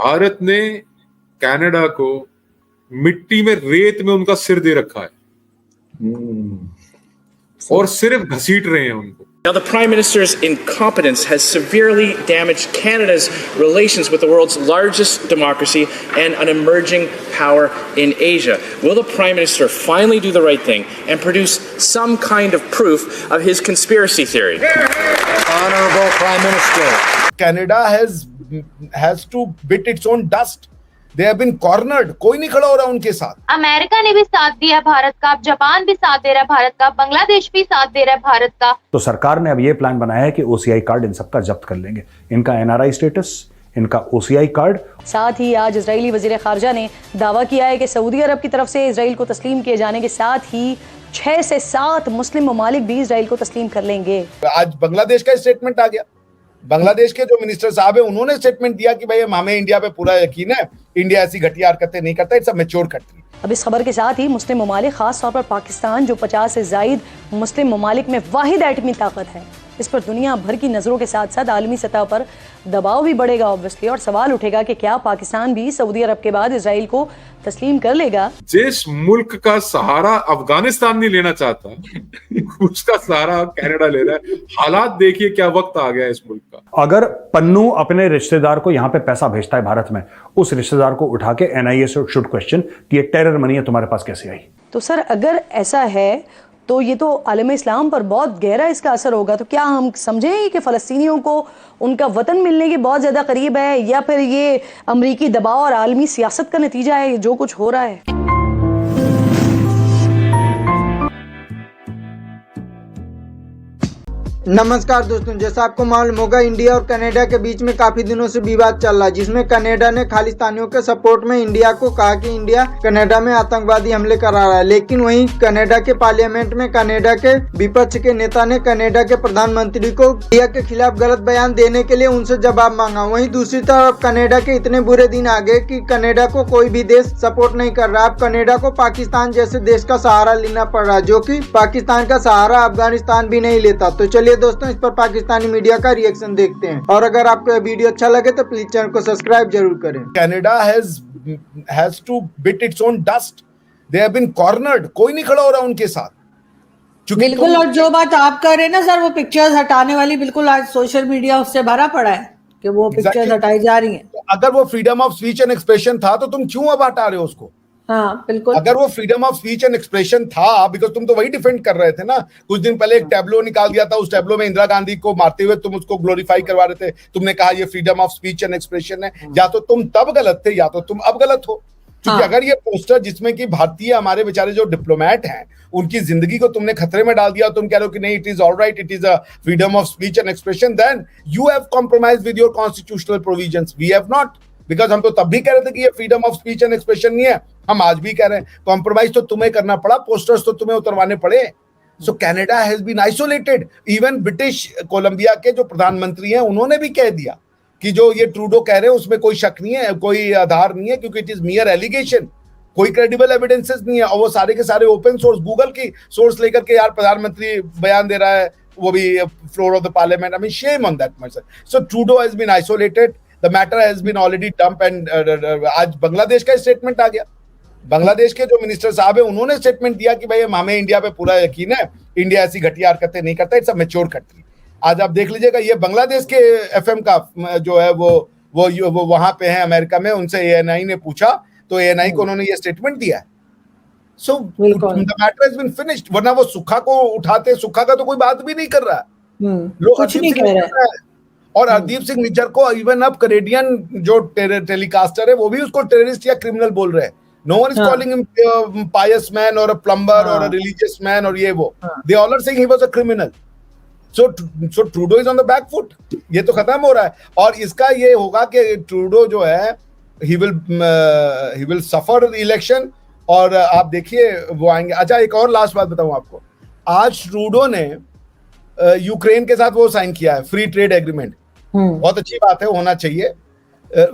भारत ने कनाडा को मिट्टी में रेत में उनका सिर दे रखा है और सिर्फ घसीट रहे हैं उनको। Now, the Prime Minister's incompetence has severely damaged Canada's relations with the world's largest democracy and an emerging power in Asia. Will the Prime Minister finally do the right thing and produce some kind of proof of his conspiracy theory? Honorable Prime Minister. Canada has to bit its own dust. They have been cornered. कोई नहीं खड़ा हो रहा उनके साथ। America ने भी साथ दिया भारत का, जापान भी साथ दे रहा है भारत का, बांग्लादेश भी साथ दे रहा है भारत का। तो सरकार ने अब ये प्लान बनाया है कि ओसीआई कार्ड इन सबका जब्त कर लेंगे, इनका एनआरआई स्टेटस, इनका ओसीआई कार्ड। साथ ही आज इजरायली वजीर खारजा ने दावा किया है कि सऊदी अरब की तरफ से इजराइल को तस्लीम किए जाने के साथ ही 6 से 7 मुस्लिम ममालिक भी इजराइल को तस्लीम कर लेंगे। आज बांग्लादेश का स्टेटमेंट आ गया। बांग्लादेश के जो मिनिस्टर साहब है उन्होंने स्टेटमेंट दिया कि भाई हमें इंडिया पे पूरा यकीन है, इंडिया ऐसी घटिया हरकतें नहीं करता, इट्स अ मैच्योर कंट्री। अब इस खबर के साथ ही मुस्लिम ममालिक, खास तौर पर पाकिस्तान जो 50 से जायद मुस्लिम ममालिक में वाहिद एटमी ताकत है, इस पर दुनिया भर की नजरों के साथ साथ आलमी सतह पर दबाव भी बढ़ेगा ऑब्वियसली, और सवाल उठेगा कि क्या पाकिस्तान भी सऊदी अरब के बाद इजराइल को तस्लीम कर लेगा। जिस मुल्क का सहारा अफगानिस्तान नहीं लेना चाहता उसका सहारा कनाडा ले रहा है। हालात देखिए क्या वक्त आ गया इस मुल्क का। अगर पन्नू अपने रिश्तेदार को यहाँ पे पैसा भेजता है भारत में, उस रिश्तेदार को उठा के एनआईए शुड क्वेश्चन कि ये टेरर मनी है, तुम्हारे पास कैसे आई? तो सर अगर ऐसा है तो ये तो आलम इस्लाम पर बहुत गहरा इसका असर होगा। तो क्या हम समझें कि फ़लस्तीनियों को उनका वतन मिलने के बहुत ज़्यादा करीब है, या फिर ये अमरीकी दबाव और आलमी सियासत का नतीजा है जो कुछ हो रहा है? नमस्कार दोस्तों, जैसा आपको मालूम होगा इंडिया और कनाडा के बीच में काफी दिनों से विवाद चल रहा है, जिसमें कनाडा ने खालिस्तानियों के सपोर्ट में इंडिया को कहा कि इंडिया कनाडा में आतंकवादी हमले करा रहा है। लेकिन वहीं कनाडा के पार्लियामेंट में कनाडा के विपक्ष के नेता ने कनाडा के प्रधानमंत्री को इंडिया के खिलाफ गलत बयान देने के लिए उनसे जवाब मांगा। वहीं दूसरी तरफ कनाडा के इतने बुरे दिन आ गए कि कनाडा को कोई भी देश सपोर्ट नहीं कर रहा। अब कनाडा को पाकिस्तान जैसे देश का सहारा लेना पड़ रहा है, जो कि पाकिस्तान का सहारा अफगानिस्तान भी नहीं लेता। तो चलिए दोस्तों, इस पर पाकिस्तानी मीडिया का रिएक्शन देखते हैं, और अगर आपको वीडियो अच्छा लगे तो प्लीज चैनल को सब्सक्राइब जरूर करें। Canada has to bit its own dust. They have been cornered. कोई नहीं खड़ा हो रहा उनके साथ। बिल्कुल, और जो बात आप कर रहे हैं ना सर, वो पिक्चर्स हटाने वाली, बिल्कुल आज सोशल मीडिया उससे भरा पड़ा है कि वो पिक्चर्स हटाई जा रही हैं। अगर वो freedom of speech and expression था तो तुम क्यों अब हटा रहे हो उसको? हाँ बिल्कुल, अगर वो freedom of speech and expression था, बिकॉज तुम तो वही डिफेंड कर रहे थे ना। कुछ दिन पहले एक टैब्लो निकाल दिया था, उस टैब्लो में इंदिरा गांधी को मारते हुए तुम उसको ग्लोरीफाई करवा रहे थे। तुमने कहा ये freedom of speech and expression है। या तो तुम तब गलत थे या तो तुम अब गलत हो। क्योंकि अगर ये पोस्टर जिसमें कि भारतीय हमारे बेचारे जो डिप्लोमेट हैं उनकी जिंदगी को तुमने खतरे में डाल दिया, तुम कह रहे हो कि नहीं it is alright, it is a freedom of speech and expression, then you have compromised with your constitutional provisions, we have not. Because हम तो तब भी कह रहे थे कि ये freedom of speech and expression नहीं है, हम आज भी कह रहे हैं। कॉम्प्रोमाइज तो तुम्हें करना पड़ा, पोस्टर्स तो तुम्हें उतरवाने पड़े। So Canada has been isolated. Even British Columbia के जो प्रधानमंत्री हैं उन्होंने भी कह दिया कि जो ये ट्रूडो कह रहे हैं उसमें कोई शक नहीं है, कोई आधार नहीं है, क्योंकि इट इज मियर एलिगेशन, कोई क्रेडिबल एविडेंसेस नहीं है। और वो सारे के सारे ओपन सोर्स, गूगल की सोर्स लेकर के यार प्रधानमंत्री बयान दे रहा है, वो भी floor of the parliament. I mean shame on that matter. So Trudeau has been isolated, the matter has been already dump. And आज बांग्लादेश का स्टेटमेंट आ गया। बांग्लादेश के जो मिनिस्टर साहब है उन्होंने स्टेटमेंट दिया कि भाई हमें इंडिया पे पूरा यकीन है, इंडिया ऐसी घटिया हरकतें नहीं करता, इट्स अ मैच्योर कंट्री। आज आप देख लीजिएगा, ये बांग्लादेश के एफएम का जो है वो वहां पे है अमेरिका में, उनसे एएनआई ने पूछा तो एएनआई को उन्होंने ये स्टेटमेंट दिया है। So the matter has been finished. वरना वो सुखा को उठाते, सुखा का तो कोई बात भी नहीं कर रहा है, लोग कुछ नहीं कह रहे हैं। और हरदीप सिंह निज्जर को इवन अब कनेडियन जो टेलीकास्टर है वो भी उसको टेररिस्ट या क्रिमिनल बोल रहे हैं। No one is calling him a pious man or a plumber or a religious man or ये वो. They all are saying he was a criminal. So Trudeau is on the back foot. ये तो खत्म हो रहा है। और इसका ये होगा कि Trudeau जो है he will suffer the election। और आप देखिए वो आएंगे। अच्छा, एक और लास्ट बात बताऊं आपको। आज Trudeau ने यूक्रेन के साथ वो साइन किया है, फ्री ट्रेड एग्रीमेंट। बहुत अच्छी बात है, होना चाहिए।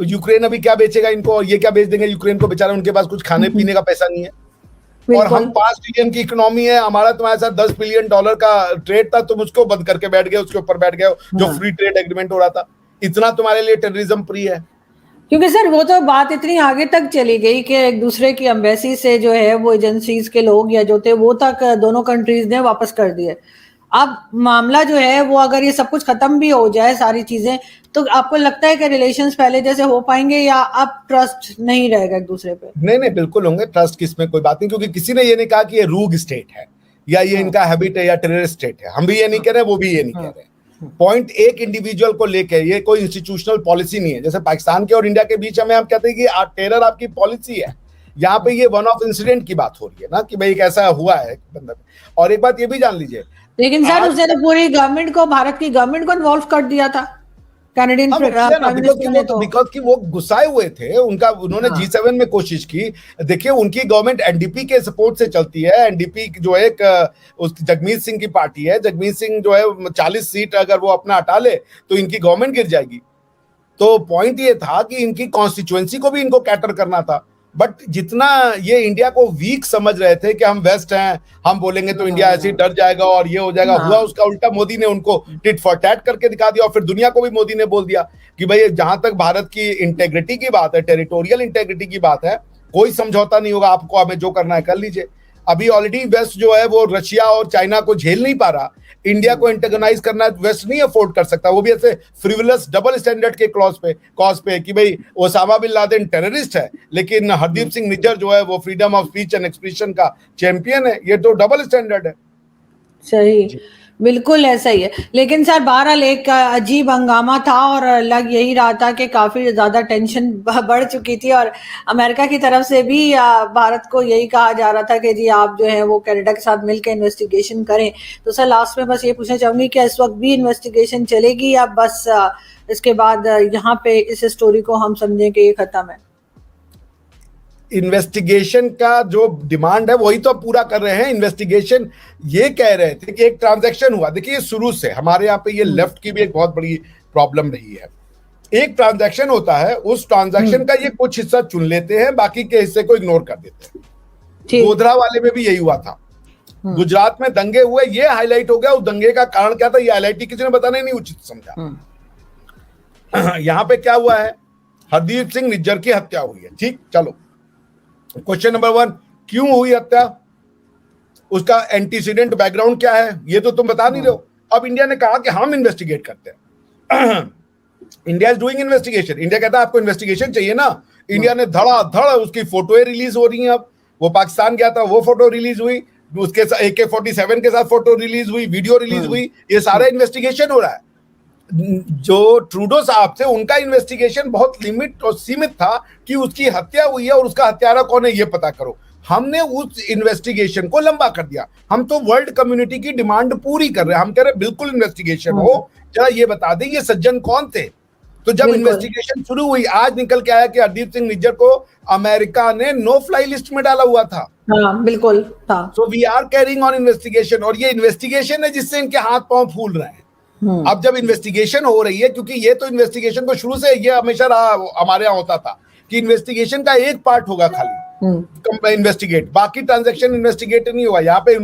यूक्रेन अभी क्या बेचेगा इनको, और ये क्या बेच देंगे यूक्रेन को, बेचारा उनके पास कुछ खाने पीने का पैसा नहीं है। और हम 5 ट्रिलियन की इकोनॉमी है, हमारा तुम्हारे साथ $10 बिलियन का ट्रेड था, तुम उसको बंद करके बैठ गए, उसके ऊपर बैठ गए जो फ्री ट्रेड एग्रीमेंट हो रहा था। इतना तुम्हारे लिए टेररिज्म प्री है। क्योंकि सर वो तो बात इतनी आगे तक चली गई कि एक दूसरे की एम्बेसी से जो है वो एजेंसीज के लोग या जो थे वो तक दोनों कंट्रीज ने वापस कर दिए। अब मामला जो है वो अगर ये सब कुछ खत्म भी हो जाए सारी चीजें, तो आपको लगता है कि रिलेशंस पहले जैसे हो पाएंगे या अब ट्रस्ट नहीं रहेगा एक दूसरे पे? नहीं, बिल्कुल होंगे। ट्रस्ट किसमें कोई बात नहीं, क्योंकि किसी ने ये नहीं कहा कि ये रूग स्टेट है या ये इनका हैबिट है या टेररिस्ट स्टेट है। हम भी ये नहीं कह रहे, वो भी ये नहीं कह रहे। पॉइंट एक इंडिविजुअल को लेकर, ये कोई इंस्टीट्यूशनल पॉलिसी नहीं है। जैसे पाकिस्तान के और इंडिया के बीच में हम कहते हैं कि टेरर आपकी पॉलिसी है, यहाँ पे ये वन ऑफ इंसिडेंट की बात हो रही है ना कि भाई ऐसा हुआ है बंदा। और एक बात ये भी जान लीजिए, लेकिन सर उसने तो पूरी गवर्नमेंट को, भारत की गवर्नमेंट को इन्वॉल्व कर दिया था कैनेडियन बिकॉज कि वो गुस्साए हुए थे। उन्होंने G7 में कोशिश की। देखिए उनकी गवर्नमेंट एनडीपी के सपोर्ट से चलती है। एनडीपी जो है उस जगमीत सिंह की पार्टी है। जगमीत सिंह जो है 40 सीट अगर वो अपना हटा ले तो इनकी गवर्नमेंट गिर जाएगी। तो पॉइंट ये था कि इनकी कॉन्स्टिट्यूएंसी को भी इनको कैटर करना था। बट जितना ये इंडिया को वीक समझ रहे थे कि हम वेस्ट हैं, हम बोलेंगे तो इंडिया ऐसे ही डर जाएगा और ये हो जाएगा, हुआ उसका उल्टा। मोदी ने उनको टिट फॉर टैट करके दिखा दिया और फिर दुनिया को भी मोदी ने बोल दिया कि भाई जहां तक भारत की इंटेग्रिटी की बात है, टेरिटोरियल इंटेग्रिटी की बात है, कोई समझौता नहीं होगा। आपको हमें जो करना है कर लीजिए। अभी ऑलरेडी वेस्ट जो है वो रशिया और चाइना को झेल नहीं पा रहा। इंडिया को एंटेगोनाइज करना वेस्ट नहीं अफोर्ड कर सकता। वो भी ऐसे फ्रिवलस डबल स्टैंडर्ड के कॉज पे कि भाई ओसामा बिन लादेन टेररिस्ट है लेकिन हरदीप सिंह निज्जर जो है वो freedom of speech and expression का चैंपियन है। ये तो डबल स्टैंडर्ड है। सही, बिल्कुल ऐसा ही है। लेकिन सर बहरहाल एक अजीब हंगामा था और लग यही रहा था कि काफी ज्यादा टेंशन बढ़ चुकी थी और अमेरिका की तरफ से भी भारत को यही कहा जा रहा था कि जी आप जो है वो कनाडा के साथ मिलकर इन्वेस्टिगेशन करें। तो सर लास्ट में बस ये पूछना चाहूंगी कि इस वक्त भी इन्वेस्टिगेशन चलेगी या बस इसके बाद यहाँ पे इस स्टोरी को हम समझें कि ये खत्म है? इन्वेस्टिगेशन का जो डिमांड है वही तो पूरा कर रहे हैं। इन्वेस्टिगेशन ये कह रहे थे कि एक ट्रांजैक्शन हुआ। देखिए शुरू से हमारे यहाँ पे ये लेफ्ट की भी एक बहुत बड़ी प्रॉब्लम रही है। एक ट्रांजैक्शन होता है, उस ट्रांजैक्शन का ये कुछ हिस्सा चुन लेते हैं, बाकी के हिस्से को इग्नोर कर देते हैं। गोधरा वाले में भी यही हुआ था। गुजरात में दंगे हुए, ये हाईलाइट हो गया। उस दंगे का कारण क्या था ये हाईलाइट किसी ने बताना ही नहीं उचित समझा। यहाँ पे क्या हुआ है, हरदीप सिंह निज्जर की हत्या हुई है। ठीक, चलो क्वेश्चन नंबर 1, क्यों हुई हत्या, उसका एंटीसीडेंट बैकग्राउंड क्या है, ये तो तुम बता नहीं रहे हो। अब इंडिया ने कहा कि हम इन्वेस्टिगेट करते हैं। India is doing investigation. India कहता है आपको इन्वेस्टिगेशन चाहिए ना। इंडिया ने धड़ाधड़ उसकी फोटोएं रिलीज हो रही हैं। अब वो पाकिस्तान गया था, वो फोटो रिलीज हुई, उसके AK-47 के साथ फोटो रिलीज हुई, वीडियो रिलीज हुई। ये सारा इन्वेस्टिगेशन हो रहा है। जो ट्रूडो साहब थे उनका इन्वेस्टिगेशन बहुत लिमिट और सीमित था कि उसकी हत्या हुई है और उसका हत्यारा कौन है ये पता करो। हमने उस इन्वेस्टिगेशन को लंबा कर दिया। हम तो वर्ल्ड कम्युनिटी की डिमांड पूरी कर रहे हैं। हम कह रहे हैं बिल्कुल इन्वेस्टिगेशन हो, जरा ये बता दें ये सज्जन कौन थे। तो जब इन्वेस्टिगेशन शुरू हुई, आज निकल के आया कि हरदीप सिंह निज्जर को अमेरिका ने नो फ्लाई लिस्ट में डाला हुआ था। बिल्कुल। So we are carrying on investigation और ये इन्वेस्टिगेशन है जिससे इनके हाथ पांव फूल रहे हैं। अब जब इन्वेस्टिगेशन हो रही है, क्योंकि ये तो इन्वेस्टिगेशन तो शुरू से ये हमेशा रहा, हमारे यहाँ होता था कि इन्वेस्टिगेशन का एक पार्ट होगा खाली इन्वेस्टिगेट, बाकी ट्रांजैक्शन इन्वेस्टिगेट नहीं होगा। यहाँ पे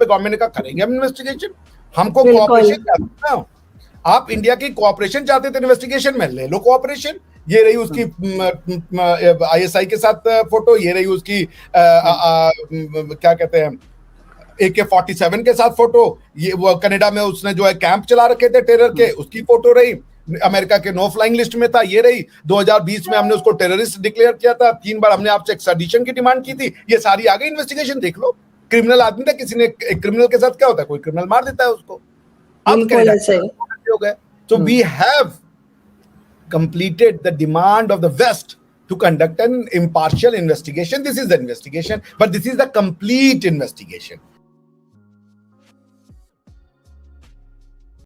गवर्नमेंट ने कहा करेंगे हम इन्वेस्टिगेशन, हमको कोऑपरेशन चाहते हैं। आप इंडिया की कोऑपरेशन चाहते थे इन्वेस्टिगेशन में, ले लो कोऑपरेशन। ये रही उसकी ISI के साथ फोटो, ये रही उसकी क्या कहते हैं AK-47 के साथ फोटो, ये वो कनाडा में उसने जो है कैंप चला रखे थे टेरर के, उसकी फोटो रही। अमेरिका के नो फ्लाइंग लिस्ट में था, ये रही। 2020 में हमने उसको टेररिस्ट डिक्लेयर किया था। 3 बार हमने आपसे एक्स्ट्राडिशन की डिमांड की थी। ये सारी आ गई इन्वेस्टिगेशन। देख लो, क्रिमिनल आदमी था, किसी ने एक क्रिमिनल के साथ क्या होता है, कोई क्रिमिनल मार देता है उसको। अब हो गए। So we have completed the demand of the West to conduct an impartial investigation. This is the investigation, but this is the complete investigation.